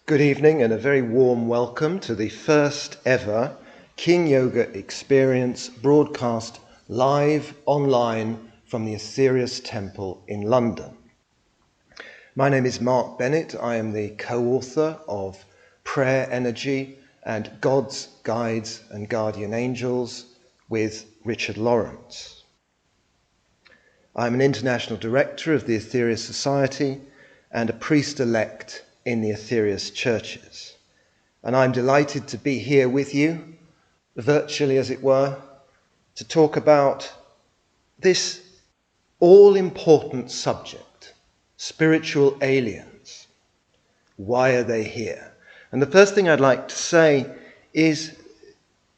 Good evening and a very warm welcome to the first ever King Yoga experience broadcast live online from the Etherious Temple in London. My name is Mark Bennett. I am the co-author of Prayer Energy and God's Guides and Guardian Angels with Richard Lawrence. I'm an international director of the Etherious Society and a priest-elect in the Etherious churches. And I'm delighted to be here with you, virtually as it were, to talk about this all-important subject, spiritual aliens. Why are they here? And the first thing I'd like to say is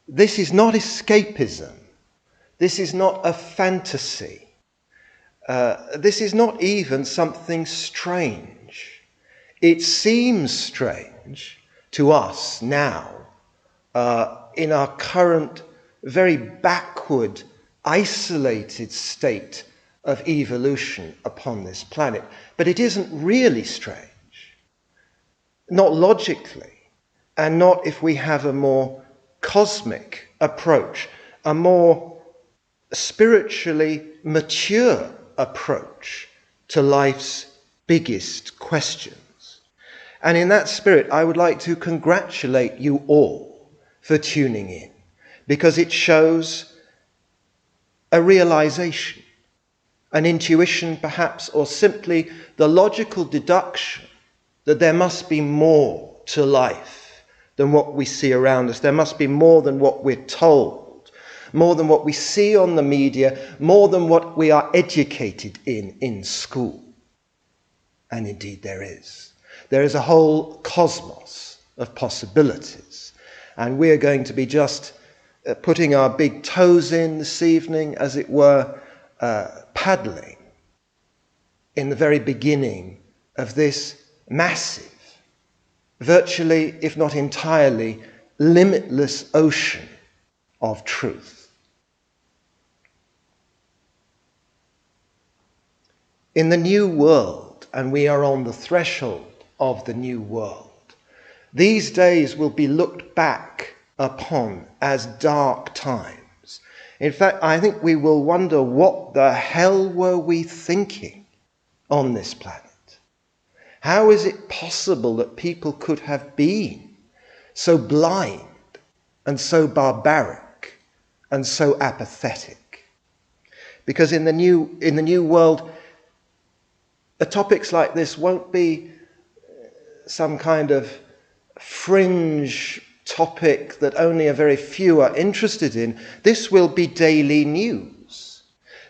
this is not escapism. This is not a fantasy. This is not even something strange. It seems strange to us now, in our current, very backward, isolated state of evolution upon this planet. But it isn't really strange, not logically, and not if we have a more cosmic approach, a more spiritually mature approach to life's biggest questions. And in that spirit, I would like to congratulate you all for tuning in, because it shows a realization, an intuition perhaps, or simply the logical deduction that there must be more to life than what we see around us. There must be more than what we're told, more than what we see on the media, more than what we are educated in school. And indeed there is. There is a whole cosmos of possibilities. And we're going to be just putting our big toes in this evening, as it were, paddling in the very beginning of this massive, virtually, if not entirely, limitless ocean of truth. In the new world, and we are on the threshold of the new world, these days will be looked back upon as dark times. In fact, I think we will wonder, what the hell were we thinking on this planet? How is it possible that people could have been so blind and so barbaric and so apathetic? Because in the new world, topics like this won't be some kind of fringe topic that only a very few are interested in. This will be daily news,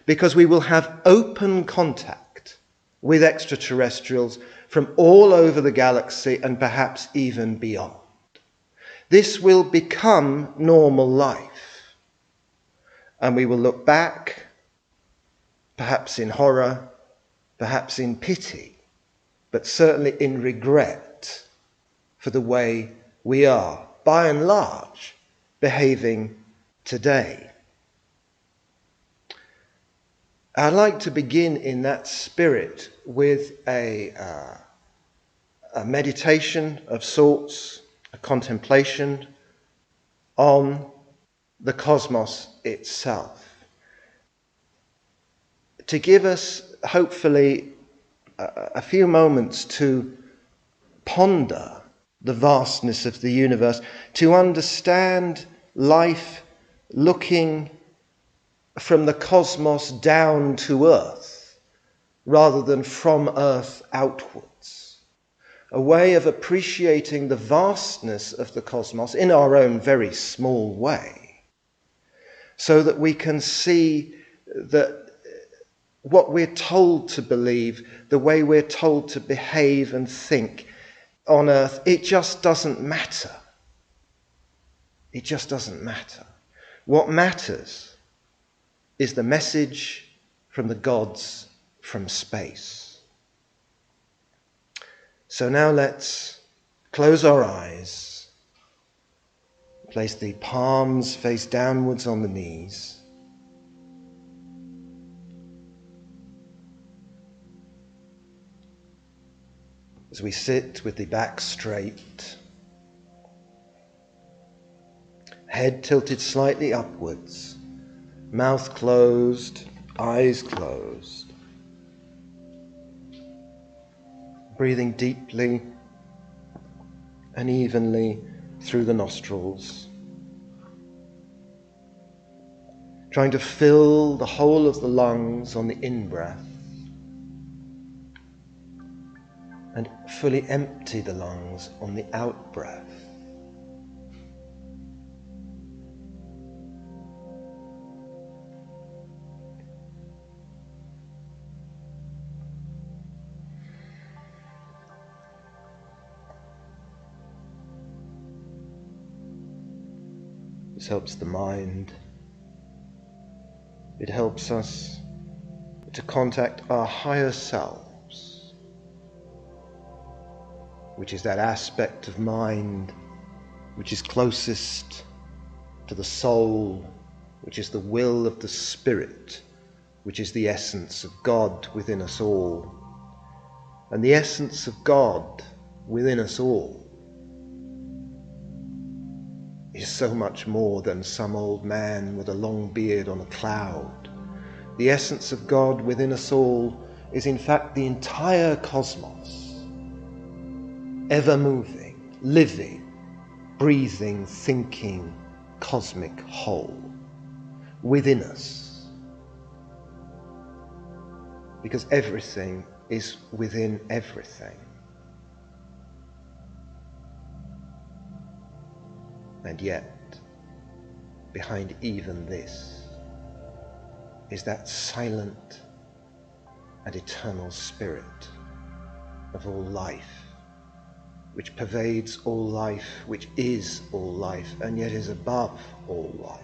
because we will have open contact with extraterrestrials from all over the galaxy and perhaps even beyond. This will become normal life, and we will look back, perhaps in horror, perhaps in pity, but certainly in regret for the way we are, by and large, behaving today. I'd like to begin in that spirit with a meditation of sorts, a contemplation on the cosmos itself, to give us, hopefully, a few moments to ponder the vastness of the universe, to understand life looking from the cosmos down to Earth, rather than from Earth outwards. A way of appreciating the vastness of the cosmos in our own very small way, so that we can see that what we're told to believe, the way we're told to behave and think on Earth, it just doesn't matter. It just doesn't matter. What matters is the message from the gods from space. So now let's close our eyes, place the palms face downwards on the knees, as we sit with the back straight, head tilted slightly upwards, mouth closed, eyes closed, breathing deeply and evenly through the nostrils, trying to fill the whole of the lungs on the in-breath and fully empty the lungs on the out-breath. This helps the mind. It helps us to contact our higher selves, which is that aspect of mind which is closest to the soul, which is the will of the Spirit, which is the essence of God within us all. And the essence of God within us all is so much more than some old man with a long beard on a cloud. The essence of God within us all is in fact the entire cosmos, ever moving, living, breathing, thinking, cosmic whole within us. Because everything is within everything. And yet, behind even this is that silent and eternal spirit of all life, which pervades all life, which is all life, and yet is above all life.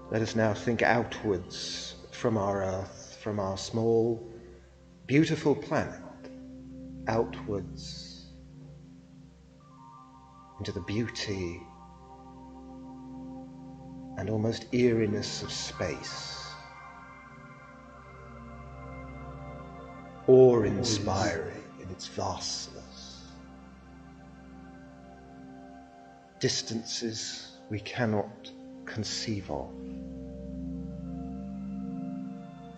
Let us now think outwards from our earth, from our small, beautiful planet, outwards into the beauty and almost eeriness of space, awe-inspiring in its vastness, distances we cannot conceive of,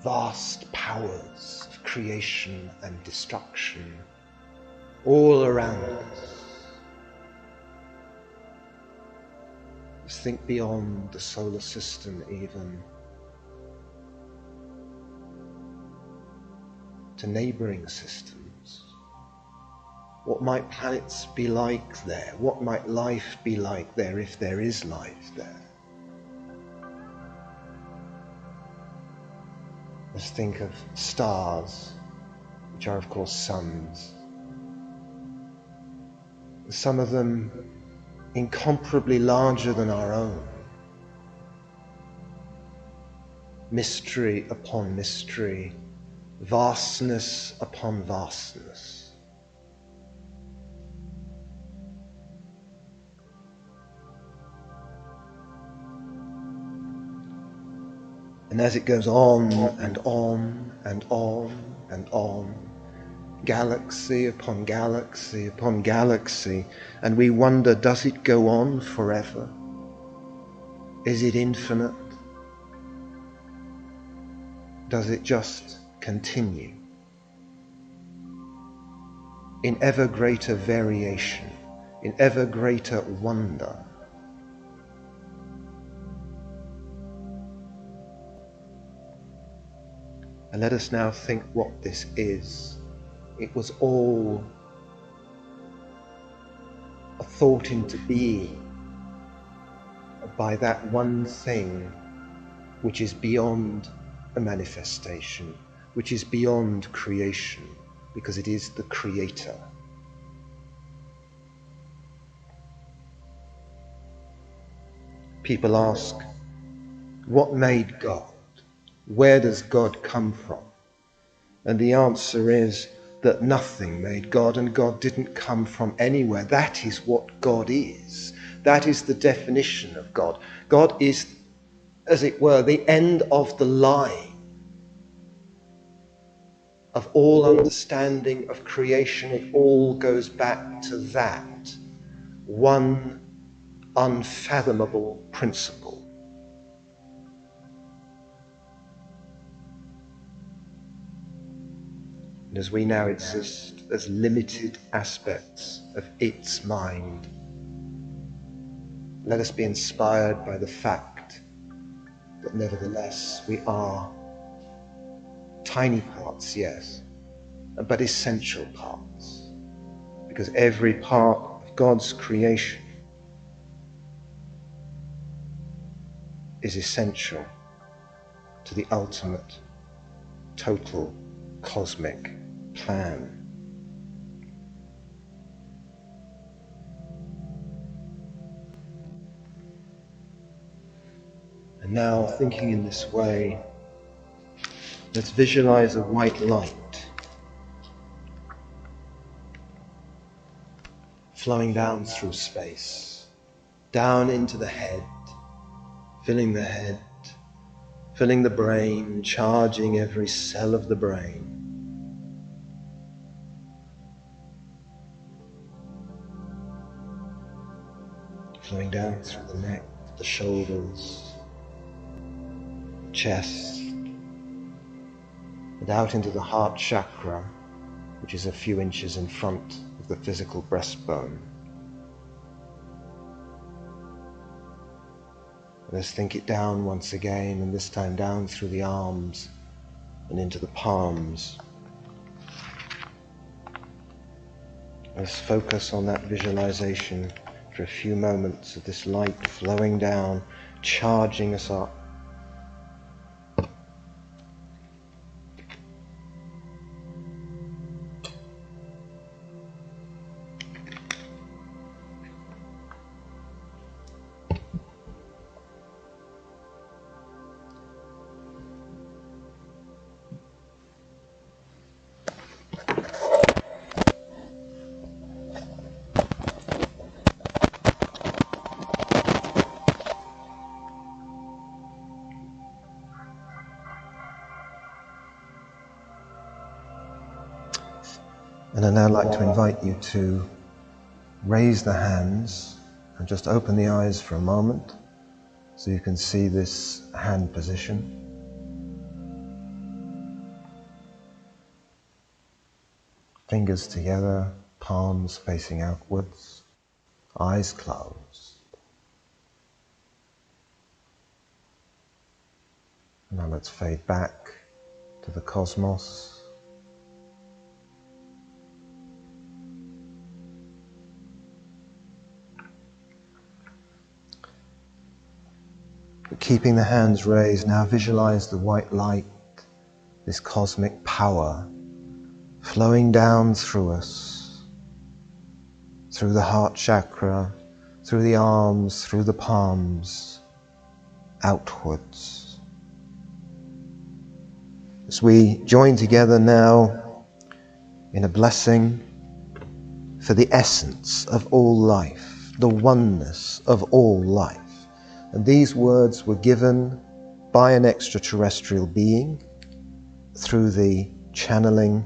vast powers of creation and destruction all around us. Let's think beyond the solar system even, to neighbouring systems. What might planets be like there? What might life be like there if there is life there? Let's think of stars, which are of course suns. Some of them incomparably larger than our own. Mystery upon mystery, vastness upon vastness. And as it goes on and on and on and on, galaxy upon galaxy upon galaxy, and we wonder, does it go on forever? Is it infinite? Does it just continue in ever greater variation, in ever greater wonder? And let us now think what this is. It was all a thought into being by that one thing which is beyond a manifestation, which is beyond creation, because it is the Creator. People ask, what made God? Where does God come from? And the answer is that nothing made God, and God didn't come from anywhere. That is what God is. That is the definition of God. God is as it were, the end of the line of all understanding of creation. It all goes back to that one unfathomable principle. And as we now exist as limited aspects of its mind, let us be inspired by the fact that nevertheless we are tiny parts, yes, but essential parts, because every part of God's creation is essential to the ultimate, total, cosmic plan. And now, thinking in this way, let's visualize a white light flowing down through space, down into the head, filling the brain, charging every cell of the brain. Flowing down through the neck, the shoulders, chest, and out into the heart chakra, which is a few inches in front of the physical breastbone. Let's think it down once again, and this time down through the arms and into the palms. Let's focus on that visualization for a few moments of this light flowing down, charging us up. And I'd now like to invite you to raise the hands and just open the eyes for a moment so you can see this hand position. Fingers together, palms facing outwards, eyes closed. Now let's fade back to the cosmos. Keeping the hands raised, now visualize the white light, this cosmic power, flowing down through us, through the heart chakra, through the arms, through the palms, outwards. As we join together now in a blessing for the essence of all life, the oneness of all life. And these words were given by an extraterrestrial being through the channeling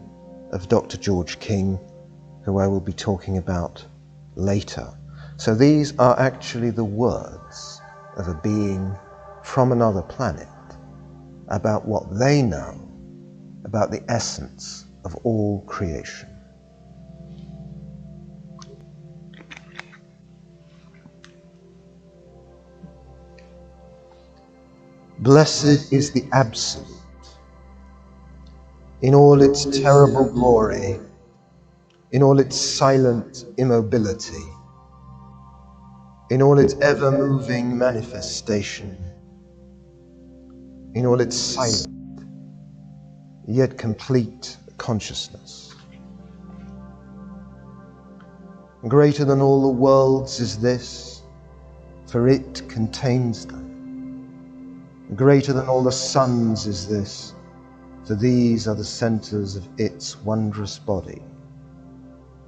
of Dr. George King, who I will be talking about later. So these are actually the words of a being from another planet about what they know about the essence of all creation. Blessed is the Absolute, in all its terrible glory, in all its silent immobility, in all its ever-moving manifestation, in all its silent, yet complete consciousness. Greater than all the worlds is this, for it contains them. Greater than all the suns is this, for these are the centers of its wondrous body.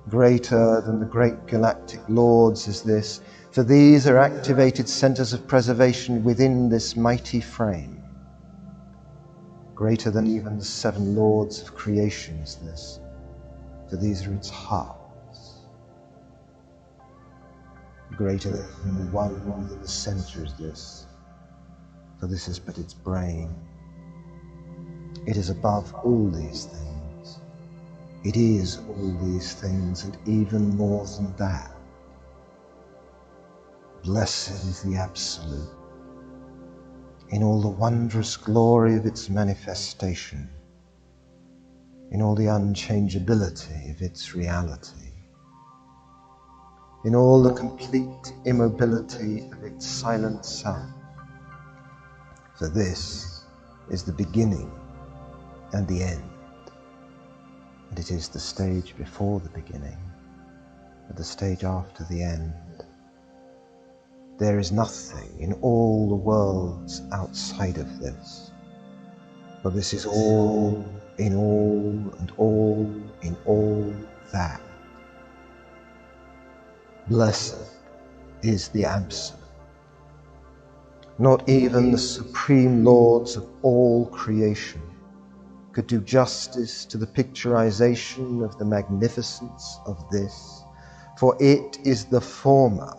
Greater than the great galactic lords is this, for these are activated centers of preservation within this mighty frame. Greater than even the 7 lords of creation is this, for these are its hearts. Greater than the one within the center is this, for this is but its brain. It is above all these things. It is all these things, and even more than that. Blessed is the Absolute, in all the wondrous glory of its manifestation, in all the unchangeability of its reality, in all the complete immobility of its silent self. For this is the beginning and the end, and it is the stage before the beginning and the stage after the end. There is nothing in all the worlds outside of this, for this is all in all and all in all that. Blessed is the Absolute. Not even the supreme lords of all creation could do justice to the picturization of the magnificence of this, for it is the former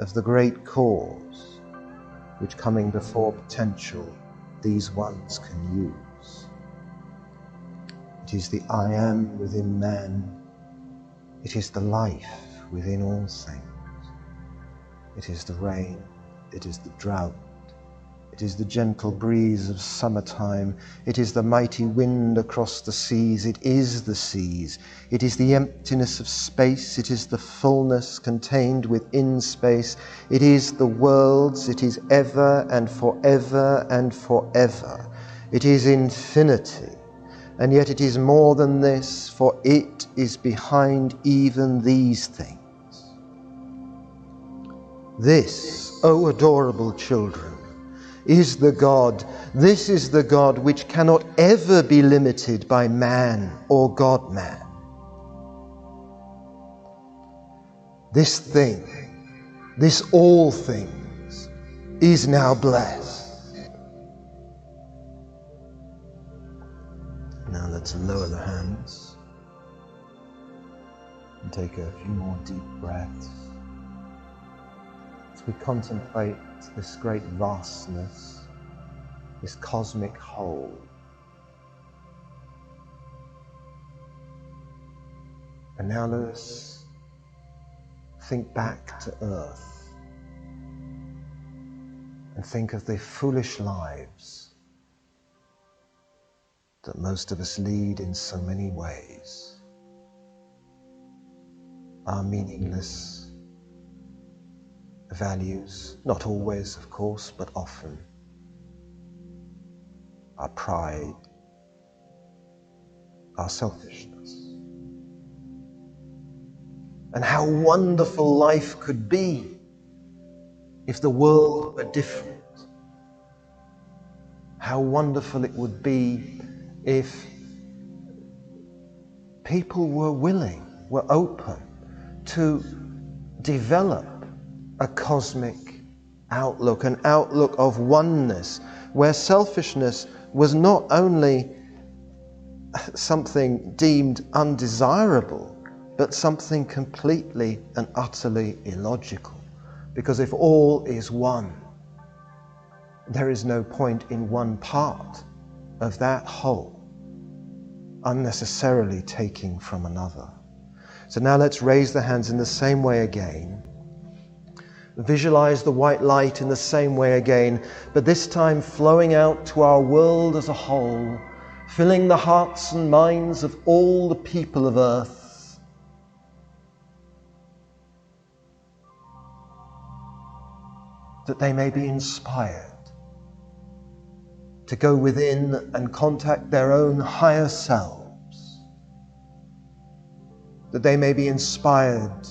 of the great cause, which coming before potential, these ones can use. It is the I am within man. It is the life within all things. It is the rain. It is the drought. It is the gentle breeze of summertime. It is the mighty wind across the seas. It is the seas. It is the emptiness of space. It is the fullness contained within space. It is the worlds. It is ever and forever and forever. It is infinity. And yet it is more than this, for it is behind even these things. This, O adorable children, is the God. This is the God which cannot ever be limited by man or God-man. This thing, this all things, is now blessed. Now let's lower the hands and take a few more deep breaths as we contemplate this great vastness, this cosmic whole. And now let us think back to earth and think of the foolish lives that most of us lead in so many ways. Our meaningless values, not always, of course, but often. Our pride, our selfishness. And how wonderful life could be if the world were different. How wonderful it would be if people were willing, were open to develop a cosmic outlook, an outlook of oneness, where selfishness was not only something deemed undesirable, but something completely and utterly illogical. Because if all is one, there is no point in one part of that whole unnecessarily taking from another. So now let's raise the hands in the same way again. Visualize the white light in the same way again, but this time flowing out to our world as a whole, filling the hearts and minds of all the people of earth. That they may be inspired to go within and contact their own higher selves. That they may be inspired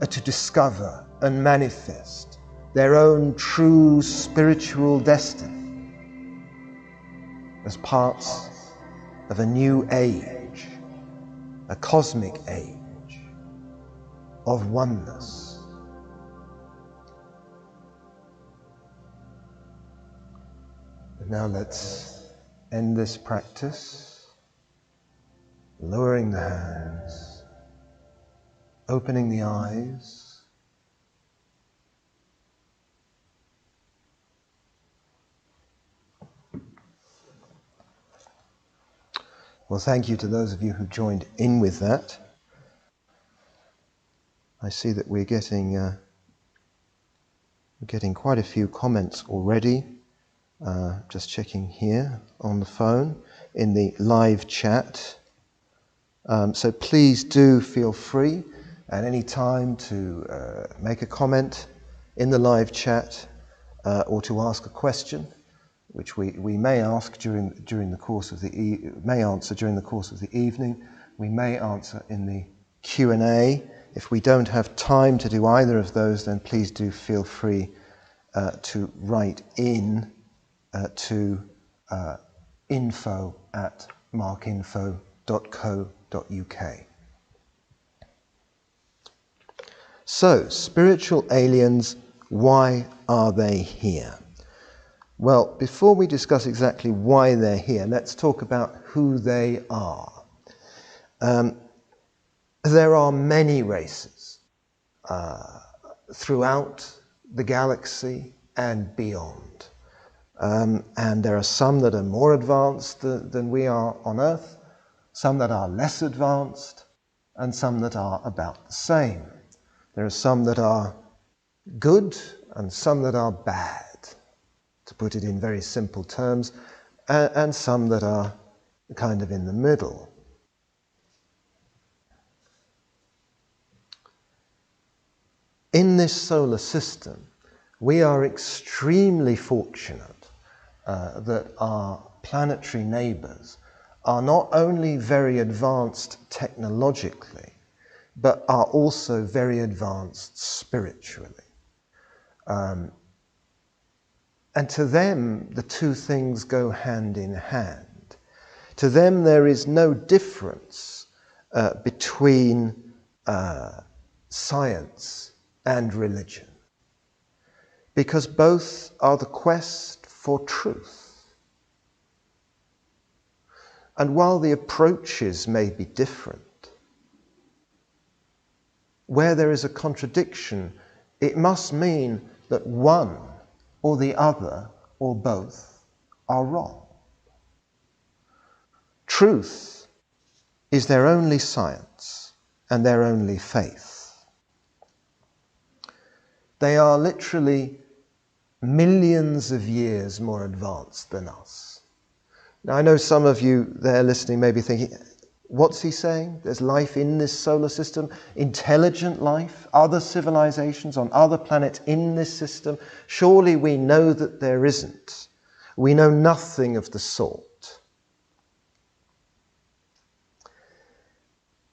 to discover and manifest their own true spiritual destiny as parts of a new age, a cosmic age of oneness, Now let's end this practice, lowering the hands, opening the eyes, well, thank you to those of you who joined in with that. I see that we're getting quite a few comments already. Just checking here on the phone in the live chat. So please do feel free at any time to make a comment in the live chat or to ask a question, which we may ask during the course of answer during the course of the evening. We may answer in the Q&A. If we don't have time to do either of those, then please do feel free to write in to info@markinfo.co.uk. So, spiritual aliens, why are they here? Well, before we discuss exactly why they're here, let's talk about who they are. There are many races throughout the galaxy and beyond. And there are some that are more advanced than we are on Earth, some that are less advanced, and some that are about the same. There are some that are good and some that are bad, to put it in very simple terms, and some that are kind of in the middle. In this solar system, we are extremely fortunate that our planetary neighbours are not only very advanced technologically, but are also very advanced spiritually. And to them, the two things go hand in hand. To them, there is no difference between science and religion, because both are the quest for truth. And while the approaches may be different, where there is a contradiction, it must mean that one or the other or both are wrong. Truth is their only science and their only faith. They are literally millions of years more advanced than us. Now, I know some of you there listening may be thinking, what's he saying? There's life in this solar system, intelligent life, other civilizations on other planets in this system. Surely we know that there isn't. We know nothing of the sort.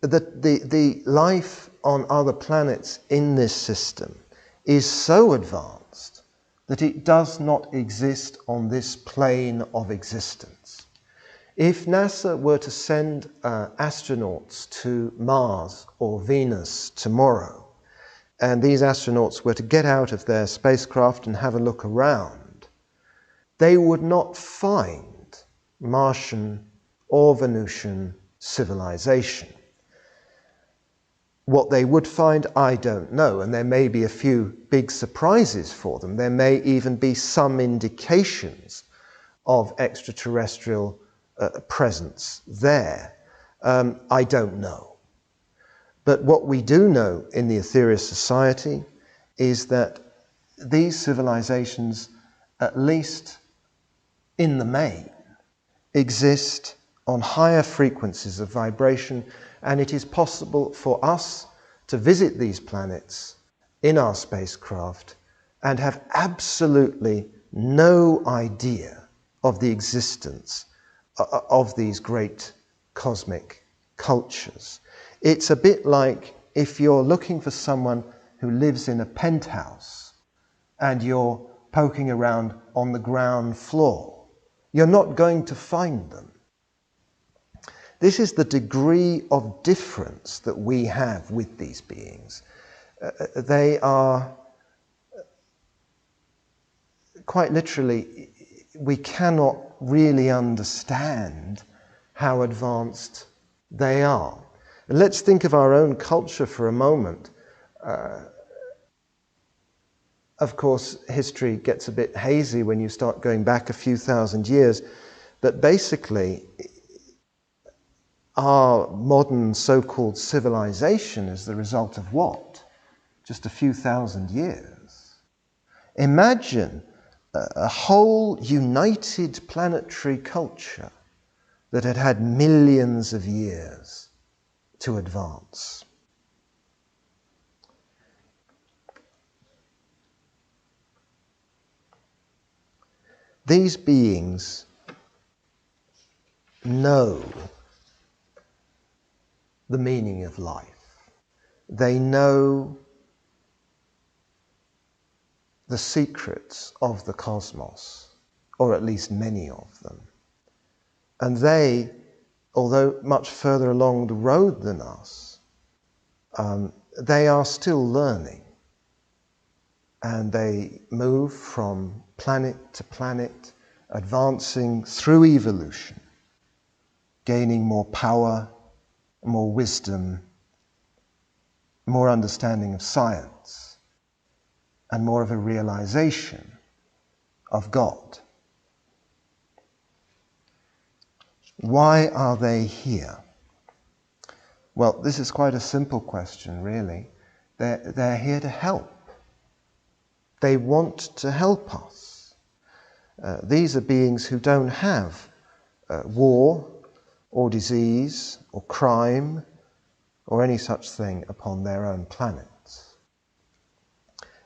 The life on other planets in this system is so advanced that it does not exist on this plane of existence. If NASA were to send astronauts to Mars or Venus tomorrow, and these astronauts were to get out of their spacecraft and have a look around, they would not find Martian or Venusian civilization. What they would find, I don't know, and there may be a few big surprises for them. There may even be some indications of extraterrestrial presence there. I don't know. But what we do know in the Etherious Society is that these civilizations, at least in the main, exist on higher frequencies of vibration, and it is possible for us to visit these planets in our spacecraft and have absolutely no idea of the existence of these great cosmic cultures. It's a bit like if you're looking for someone who lives in a penthouse and you're poking around on the ground floor. You're not going to find them. This is the degree of difference that we have with these beings. They are quite literally, we cannot really understand how advanced they are. And let's think of our own culture for a moment. Of course, history gets a bit hazy when you start going back a few thousand years, but basically, our modern so-called civilization is the result of what? Just a few thousand years. Imagine a whole united planetary culture that had had millions of years to advance. These beings know the meaning of life. They know the secrets of the cosmos, or at least many of them. And they, although much further along the road than us, they are still learning. And they move from planet to planet, advancing through evolution, gaining more power, more wisdom, more understanding of science, and more of a realization of God. Why are they here? Well, this is quite a simple question, really. They're here to help. They want to help us. These are beings who don't have war or disease or crime or any such thing upon their own planets.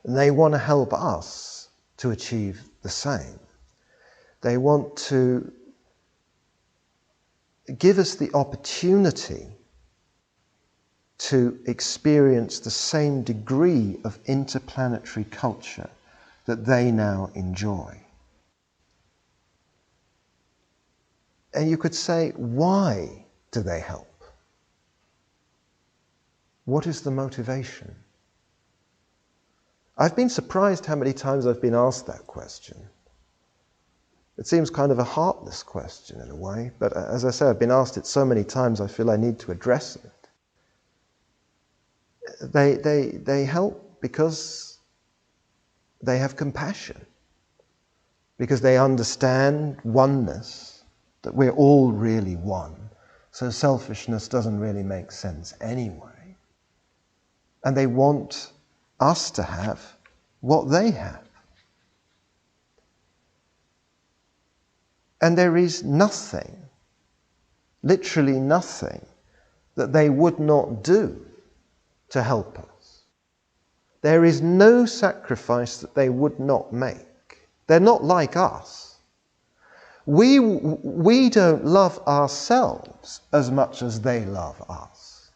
And they want to help us to achieve the same. They want to give us the opportunity to experience the same degree of interplanetary culture that they now enjoy. And you could say, why do they help? What is the motivation? I've been surprised how many times I've been asked that question. It seems kind of a heartless question in a way, but as I say, I've been asked it so many times I feel I need to address it. They help because they have compassion, because they understand oneness, that we're all really one, so selfishness doesn't really make sense anyway. And they want us to have what they have. And there is nothing, literally nothing, that they would not do to help us. There is no sacrifice that they would not make. They're not like us. We don't love ourselves as much as they love us.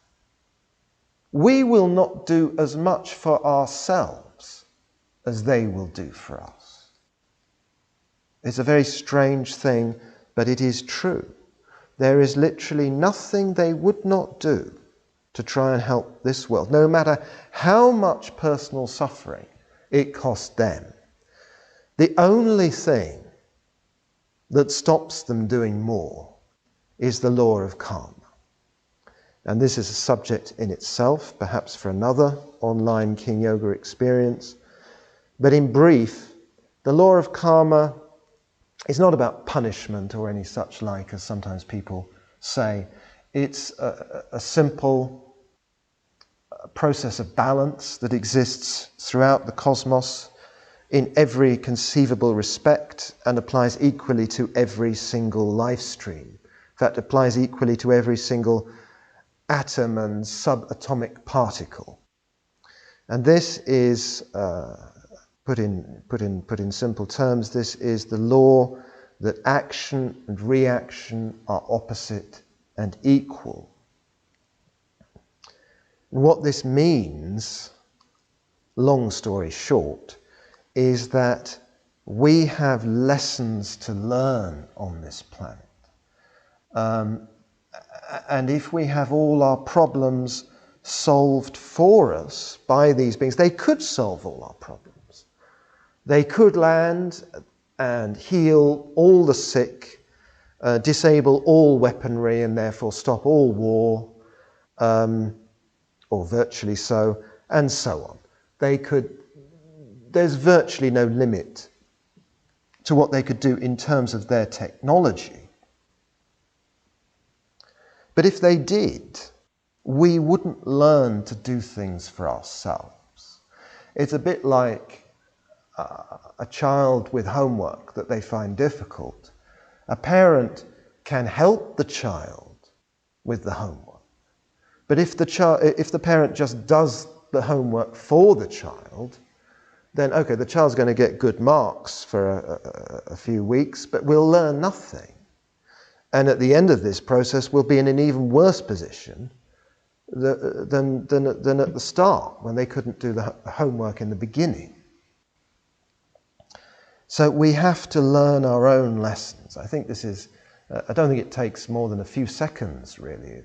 We will not do as much for ourselves as they will do for us. It's a very strange thing, but it is true. There is literally nothing they would not do to try and help this world, no matter how much personal suffering it cost them. The only thing that stops them doing more is the law of karma. And this is a subject in itself, perhaps for another online King Yoga experience. But in brief, the law of karma is not about punishment or any such like, as sometimes people say. It's a simple process of balance that exists throughout the cosmos in every conceivable respect and applies equally to every single life stream. In fact, applies equally to every single atom and subatomic particle. And this is, put in simple terms, this is the law that action and reaction are opposite and equal. And what this means, long story short, is that we have lessons to learn on this planet. And if we have all our problems solved for us by these beings, they could solve all our problems. They could land and heal all the sick, disable all weaponry and therefore stop all war, or virtually so, and so on. There's virtually no limit to what they could do in terms of their technology. But if they did, we wouldn't learn to do things for ourselves. It's a bit like a child with homework that they find difficult. A parent can help the child with the homework. But if the parent just does the homework for the child, then okay, the child's going to get good marks for a few weeks, but will learn nothing. And at the end of this process, we'll be in an even worse position than at the start, when they couldn't do the homework in the beginning. So we have to learn our own lessons. I think this is, I don't think it takes more than a few seconds, really,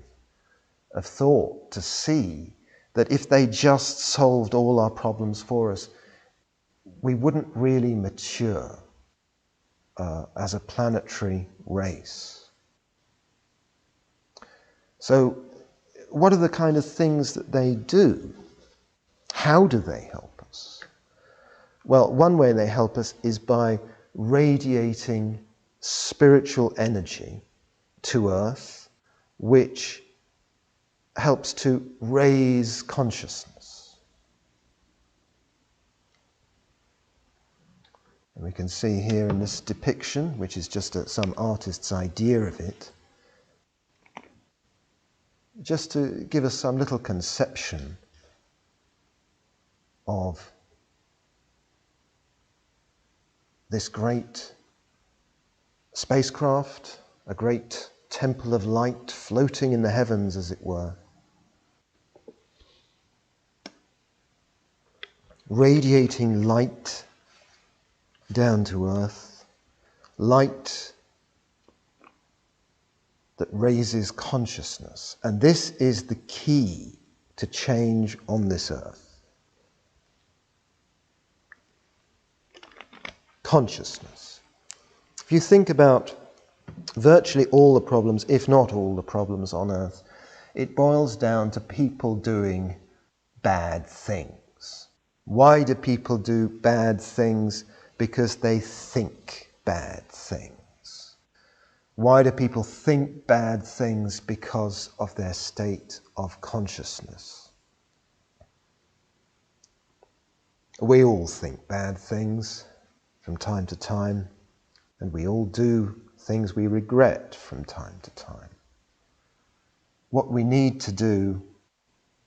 of thought to see that if they just solved all our problems for us, we wouldn't really mature as a planetary race. So what are the kind of things that they do? How do they help us? Well, one way they help us is by radiating spiritual energy to Earth, which helps to raise consciousness. And we can see here in this depiction, which is just some artist's idea of it, just to give us some little conception of this great spacecraft, a great temple of light floating in the heavens, as it were, radiating light down to Earth, light that raises consciousness. And this is the key to change on this earth. Consciousness. If you think about virtually all the problems, if not all the problems on earth, it boils down to people doing bad things. Why do people do bad things? Because they think bad things. Why do people think bad things? Because of their state of consciousness. We all think bad things from time to time, and we all do things we regret from time to time. What we need to do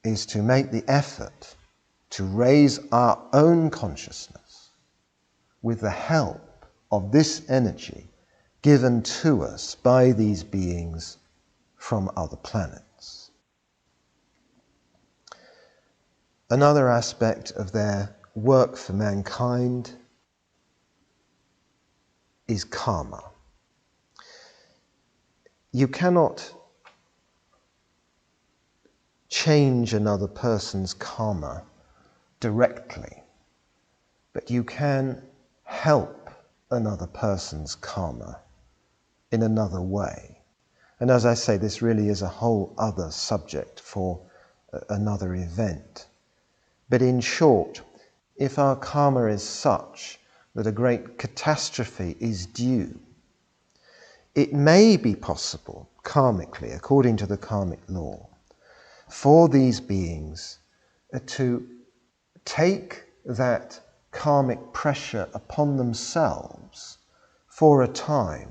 is to make the effort to raise our own consciousness with the help of this energy given to us by these beings from other planets. Another aspect of their work for mankind is karma. You cannot change another person's karma directly, but you can help another person's karma in another way. And as I say, this really is a whole other subject for another event. But in short, if our karma is such that a great catastrophe is due, it may be possible, karmically, according to the karmic law, for these beings to take that karmic pressure upon themselves for a time,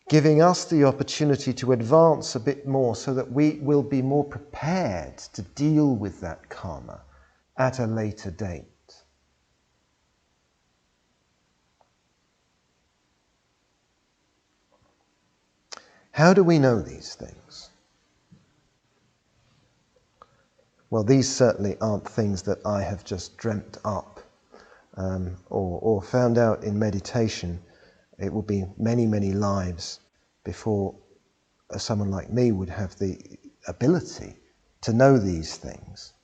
giving us the opportunity to advance a bit more so that we will be more prepared to deal with that karma at a later date. How do we know these things? Well, these certainly aren't things that I have just dreamt up or found out in meditation. It will be many, many lives before someone like me would have the ability to know these things,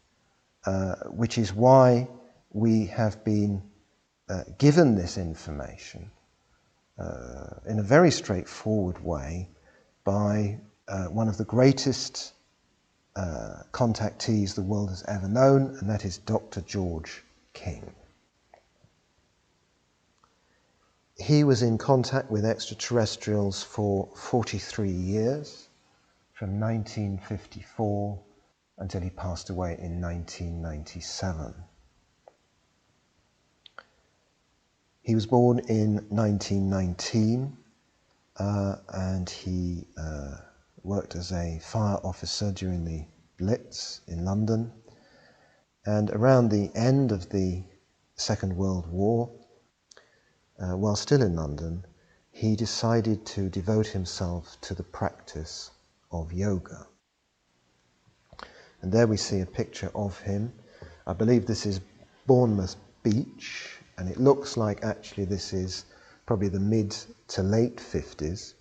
which is why we have been given this information in a very straightforward way by one of the greatest contactees the world has ever known, and that is Dr. George King. He was in contact with extraterrestrials for 43 years, from 1954 until he passed away in 1997. He was born in 1919 and he worked as a fire officer during the Blitz in London. And around the end of the Second World War, while still in London, he decided to devote himself to the practice of yoga. And there we see a picture of him. I believe this is Bournemouth Beach, and it looks like actually this is probably the mid to late 50s.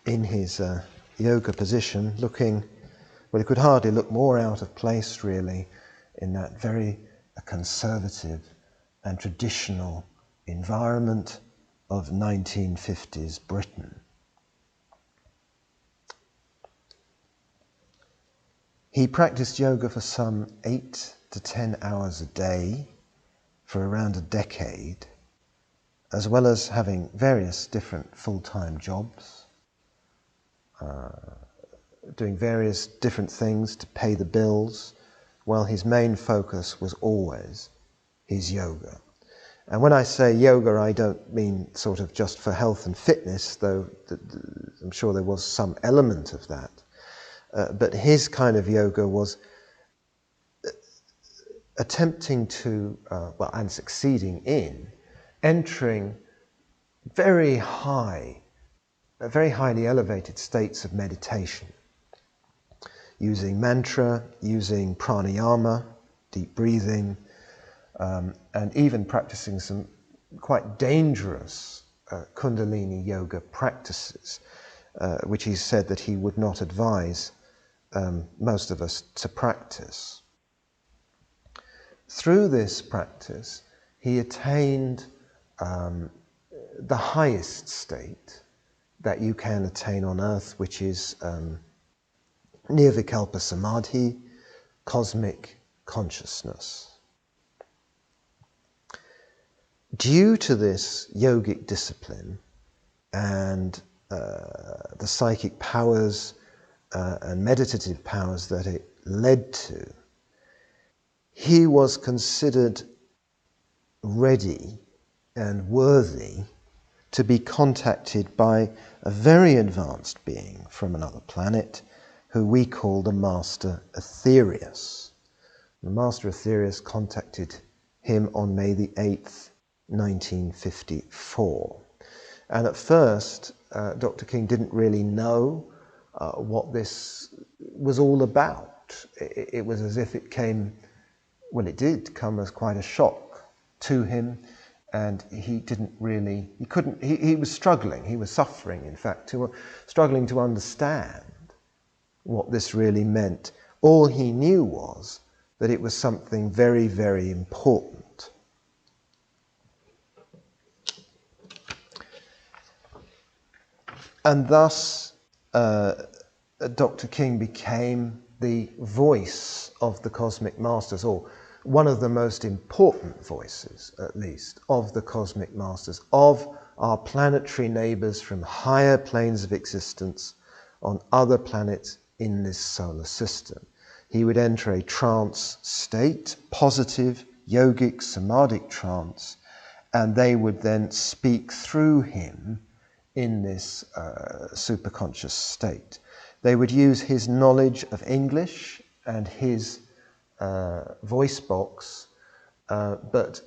In his yoga position, looking, well, it could hardly look more out of place really in that very conservative and traditional environment of 1950s Britain. He practiced yoga for some 8 to 10 hours a day for around a decade, as well as having various different full-time jobs, doing various different things to pay the bills, while his main focus was always his yoga. And when I say yoga, I don't mean sort of just for health and fitness, though I'm sure there was some element of that. But his kind of yoga was attempting to, and succeeding in, entering very highly elevated states of meditation, using mantra, using pranayama, deep breathing, and even practicing some quite dangerous Kundalini yoga practices, which he said that he would not advise most of us to practice. Through this practice, he attained the highest state that you can attain on earth, which is Nirvikalpa Samadhi, cosmic consciousness. Due to this yogic discipline and the psychic powers and meditative powers that it led to, he was considered ready and worthy to be contacted by a very advanced being from another planet who we call the Master Etherious. The Master Etherious contacted him on May the 8th, 1954. And at first, Dr. King didn't really know what this was all about. It was as if it came, well, it did come as quite a shock to him, and he didn't really, he was struggling, he was suffering, in fact, struggling to understand what this really meant. All he knew was that it was something very, very important. And thus, Dr. King became the voice of the Cosmic Masters, or one of the most important voices, at least, of the Cosmic Masters, of our planetary neighbors from higher planes of existence on other planets in this solar system. He would enter a trance state, positive, yogic, samadhic trance, and they would then speak through him in this superconscious state. They would use his knowledge of English and his voice box, but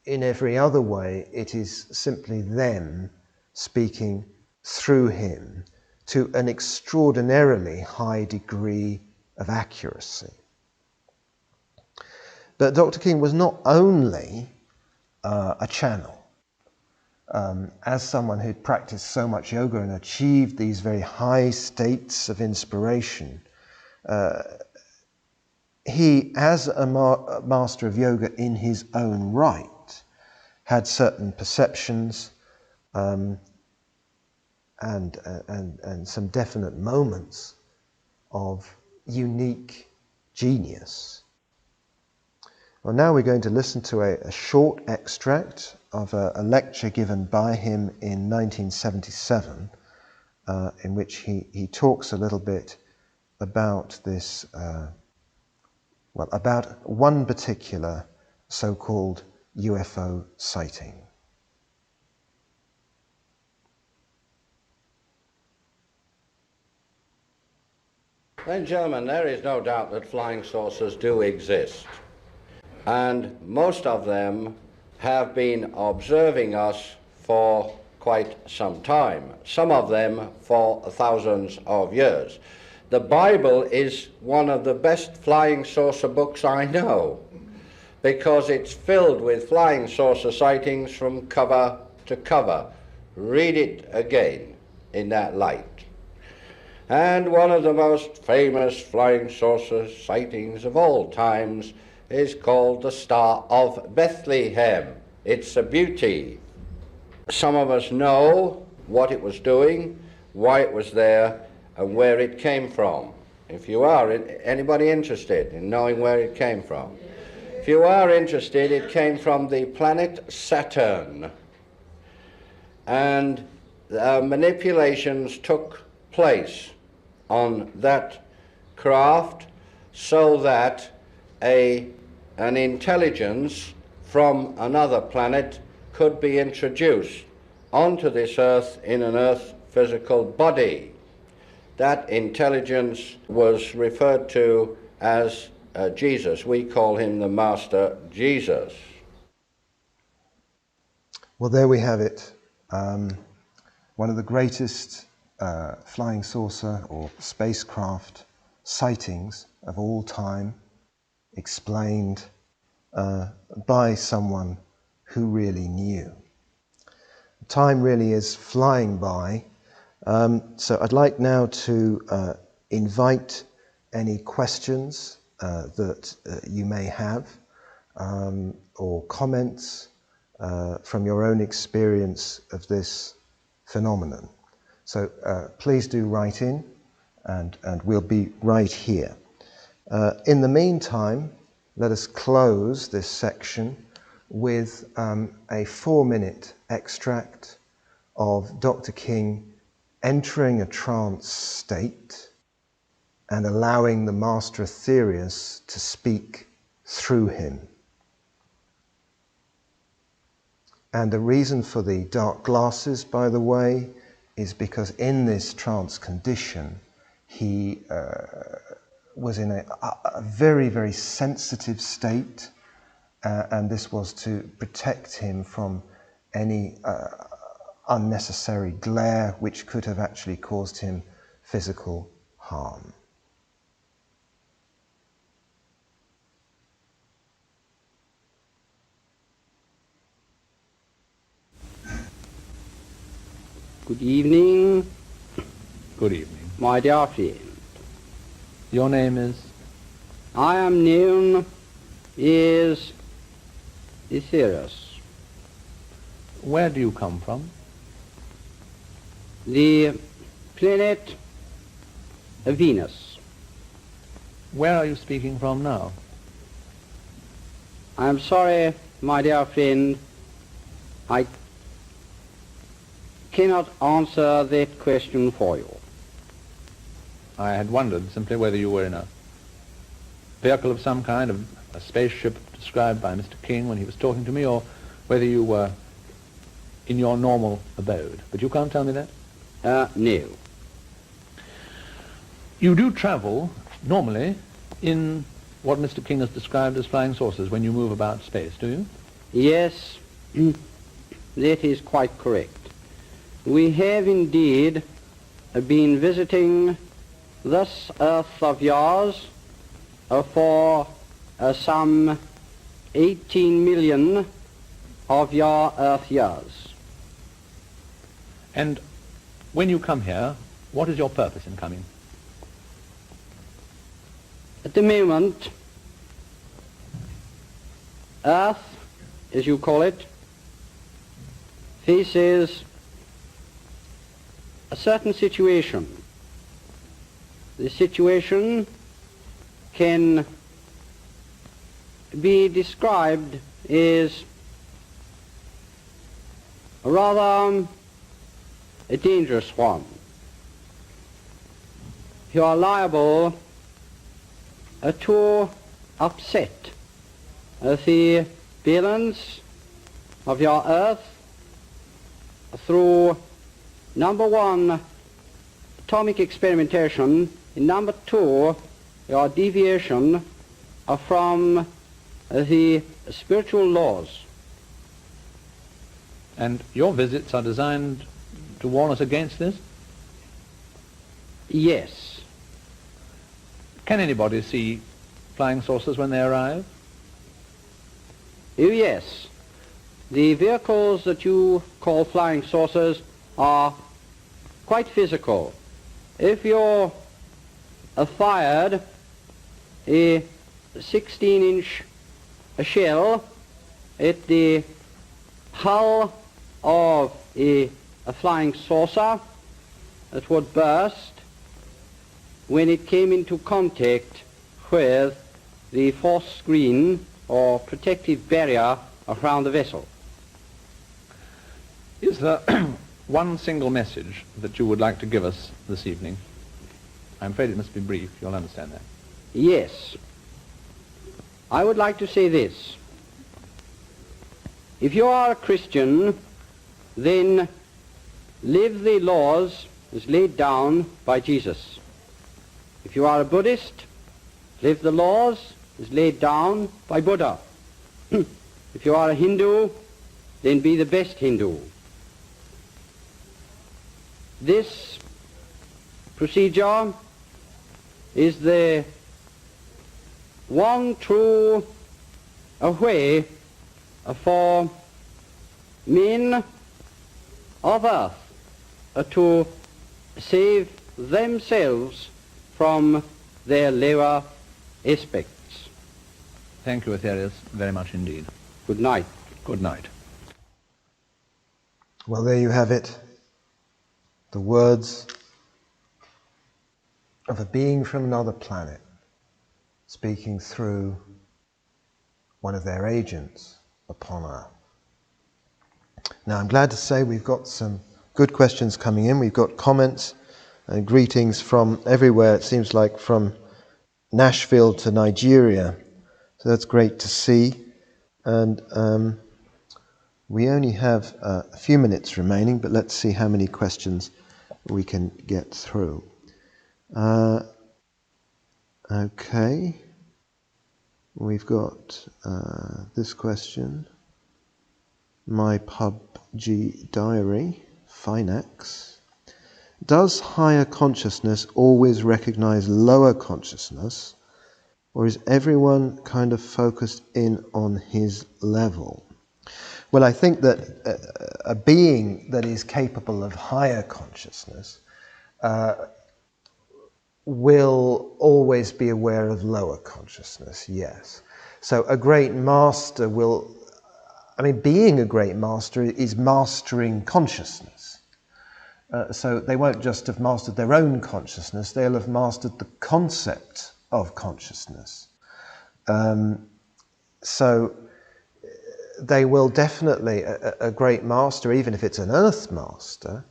in every other way it is simply them speaking through him to an extraordinarily high degree of accuracy. But Dr. King was not only a channel. As someone who'd practiced so much yoga and achieved these very high states of inspiration, he, as a master of yoga in his own right, had certain perceptions and some definite moments of unique genius. Well, now we're going to listen to a short extract of a lecture given by him in 1977, in which he talks a little bit about this, about one particular so-called UFO sighting. Ladies and gentlemen, there is no doubt that flying saucers do exist, and most of them have been observing us for quite some time, some of them for thousands of years. The Bible is one of the best flying saucer books I know, because it's filled with flying saucer sightings from cover to cover. Read it again in that light. And one of the most famous flying saucer sightings of all times is called the Star of Bethlehem. It's a beauty. Some of us know what it was doing, why it was there, and where it came from. If you are, anybody interested in knowing where it came from? If you are interested, it came from the planet Saturn. And manipulations took place on that craft so that an intelligence from another planet could be introduced onto this Earth in an Earth physical body. That intelligence was referred to as Jesus. We call him the Master Jesus. Well, there we have it. One of the greatest flying saucer or spacecraft sightings of all time, explained by someone who really knew. Time really is flying by, so I'd like now to invite any questions that you may have, or comments from your own experience of this phenomenon. So please do write in, and we'll be right here. In the meantime, let us close this section with a 4-minute extract of Dr. King entering a trance state and allowing the Master Etherious to speak through him. And the reason for the dark glasses, by the way, is because in this trance condition, he was in a very, very sensitive state, and this was to protect him from any unnecessary glare which could have actually caused him physical harm. Good evening. Good evening. My dear friend. Your name is? I am known as Etherious. Where do you come from? The planet Venus. Where are you speaking from now? I am sorry, my dear friend, I cannot answer that question for you. I had wondered simply whether you were in a vehicle of some kind, a spaceship described by Mr. King when he was talking to me, or whether you were in your normal abode. But you can't tell me that? No. You do travel, normally, in what Mr. King has described as flying saucers when you move about space, do you? Yes, that is quite correct. We have indeed been visiting this Earth of yours for some 18 million of your Earth years. And when you come here, what is your purpose in coming? At the moment, Earth, as you call it, faces a certain situation. The situation can be described as rather a dangerous one. You are liable to upset the balance of your earth through, number one, atomic experimentation, and number two, your deviation from the spiritual laws. And your visits are designed to warn us against this? Yes. Can anybody see flying saucers when they arrive? Oh, yes. The vehicles that you call flying saucers are quite physical. If you fired a 16-inch shell at the hull of a flying saucer, it would burst when it came into contact with the force screen or protective barrier around the vessel. Is there one single message that you would like to give us this evening? I'm afraid it must be brief. You'll understand that. Yes. I would like to say this. If you are a Christian, then live the laws as laid down by Jesus. If you are a Buddhist, live the laws as laid down by Buddha. If you are a Hindu, then be the best Hindu. This procedure is the one true way for men of earth to save themselves from their lower aspects. Thank you, Etherious, very much indeed. Good night. Good night. Well, there you have it. The words of a being from another planet speaking through one of their agents upon Earth. Now, I'm glad to say we've got some good questions coming in. We've got comments and greetings from everywhere, it seems like from Nashville to Nigeria. So that's great to see. And we only have a few minutes remaining, but let's see how many questions we can get through. Okay. We've got this question. My PUBG diary, Finax. Does higher consciousness always recognize lower consciousness, or is everyone kind of focused in on his level? Well, I think that a being that is capable of higher consciousness will always be aware of lower consciousness, yes. So a great master will, being a great master is mastering consciousness. So they won't just have mastered their own consciousness, they'll have mastered the concept of consciousness. So they will definitely, a great master, even if it's an earth master,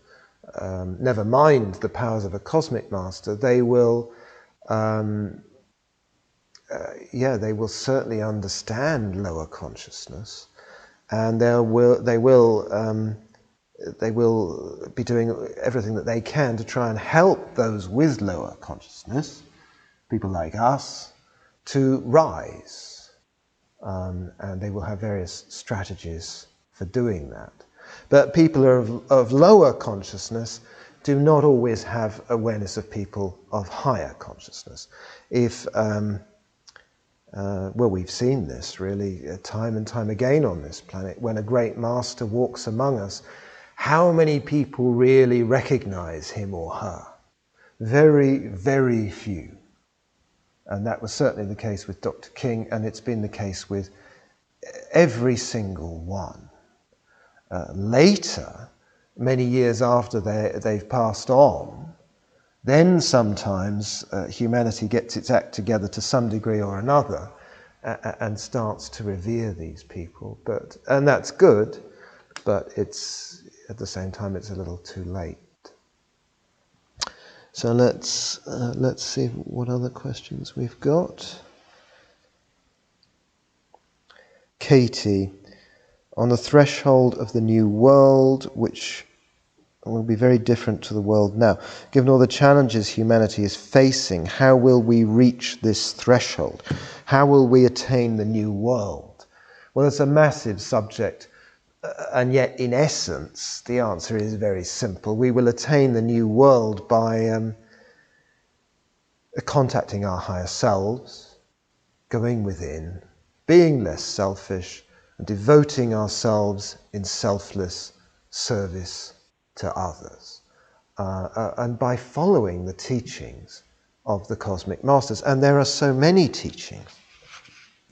never mind the powers of a cosmic master, they will certainly understand lower consciousness, and they will be doing everything that they can to try and help those with lower consciousness, people like us, to rise. And they will have various strategies for doing that. But people of lower consciousness do not always have awareness of people of higher consciousness. We've seen this really time and time again on this planet. When a great master walks among us, how many people really recognize him or her? Very, very few. And that was certainly the case with Dr. King, and it's been the case with every single one. Later, many years after they've passed on, then sometimes humanity gets its act together to some degree or another and starts to revere these people. And that's good, but it's at the same time it's a little too late. So let's see what other questions we've got. Katie, on the threshold of the new world, which will be very different to the world now, given all the challenges humanity is facing, how will we reach this threshold? How will we attain the new world? Well, it's a massive subject, and yet in essence the answer is very simple. We will attain the new world by contacting our higher selves, going within, being less selfish, and devoting ourselves in selfless service to others, and by following the teachings of the Cosmic Masters. And there are so many teachings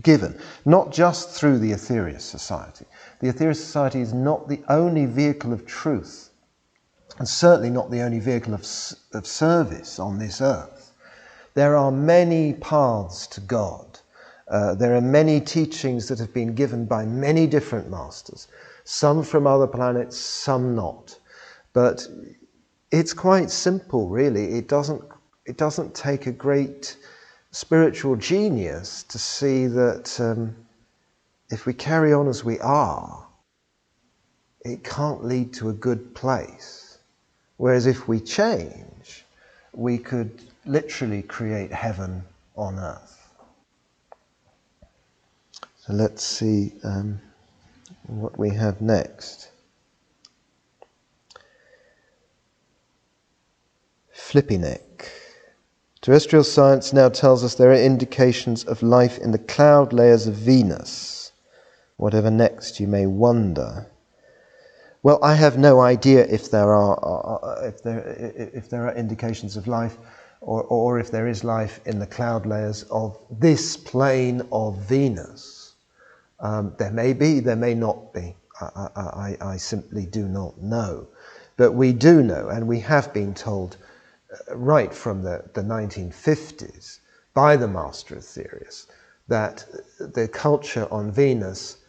given, not just through the Etherious Society. The Etherious Society is not the only vehicle of truth, and certainly not the only vehicle of service on this earth. There are many paths to God. There are many teachings that have been given by many different masters, some from other planets, some not. But it's quite simple, really. It doesn't take a great spiritual genius to see that if we carry on as we are, it can't lead to a good place. Whereas if we change, we could literally create heaven on earth. So let's see what we have next. Flippy neck. Terrestrial science now tells us there are indications of life in the cloud layers of Venus. Whatever next, you may wonder. Well, I have no idea if there are indications of life, or if there is life in the cloud layers of this plane of Venus. There may be, there may not be. I simply do not know. But we do know, and we have been told right from the 1950s by the Master Etherious, that the culture on Venus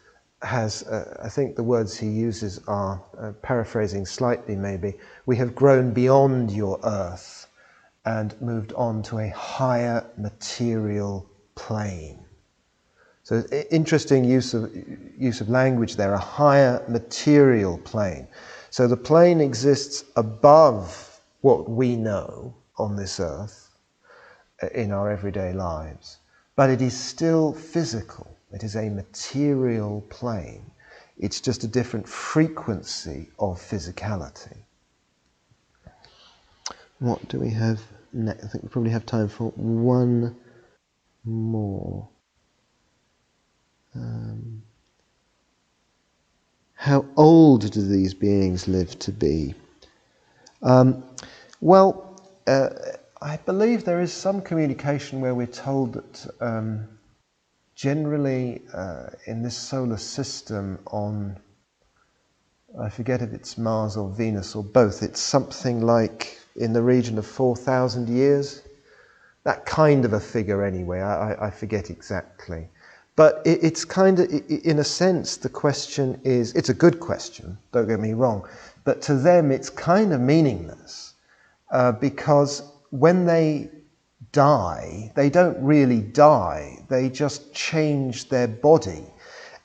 has, I think the words he uses are, paraphrasing slightly maybe, we have grown beyond your earth and moved on to a higher material plane. So interesting use of language there, a higher material plane. So the plane exists above what we know on this earth in our everyday lives, but it is still physical. It is a material plane. It's just a different frequency of physicality. What do we have next? I think we probably have time for one more. How old do these beings live to be? I believe there is some communication where we're told that generally in this solar system on, I forget if it's Mars or Venus or both, it's something like in the region of 4,000 years. That kind of a figure anyway, I forget exactly. But it's kind of, in a sense, the question is, it's a good question, don't get me wrong, but to them it's kind of meaningless because when they die, they don't really die, they just change their body.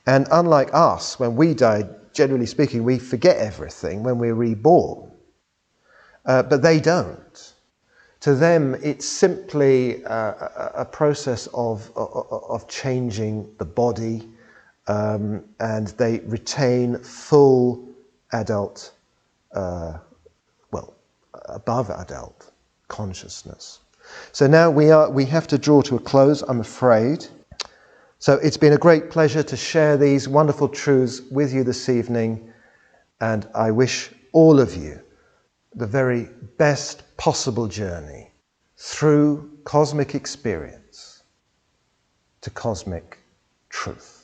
And unlike us, when we die, generally speaking, we forget everything when we're reborn, but they don't. To them, it's simply a process of changing the body, and they retain full adult, above adult consciousness. So now we have to draw to a close, I'm afraid. So it's been a great pleasure to share these wonderful truths with you this evening, and I wish all of you the very best possible journey through cosmic experience to cosmic truth.